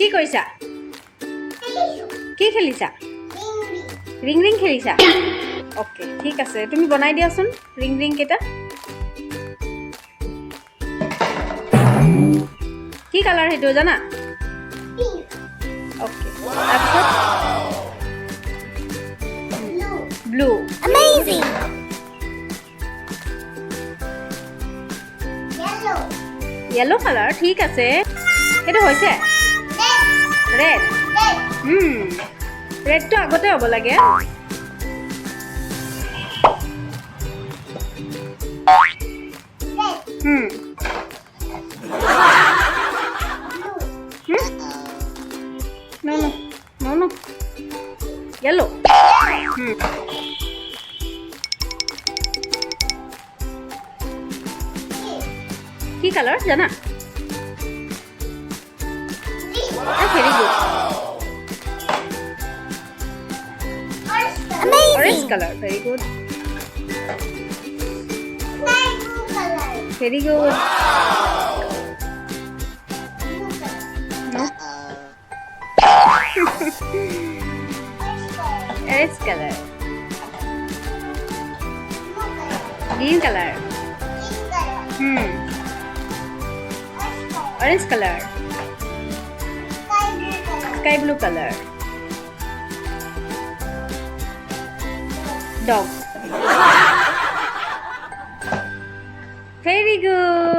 কি কৰিছা কি খেলিছা ৰিং ৰিং খেলিছা ওকে ঠিক আছে তুমি বনাই দিয়াচোন ৰিং ৰিং কেইটা কি কালাৰ হেটো জানা ওকে তাৰপিছত ব্লু Amazing! येलो কালাৰ ঠিক আছে এটো হৈছে ৰেড ৰেডটো আগতে হ'ব লাগে no yellow কি কালাৰ জানা very good orange color very good very good no orange color green color orange color sky blue color dog very good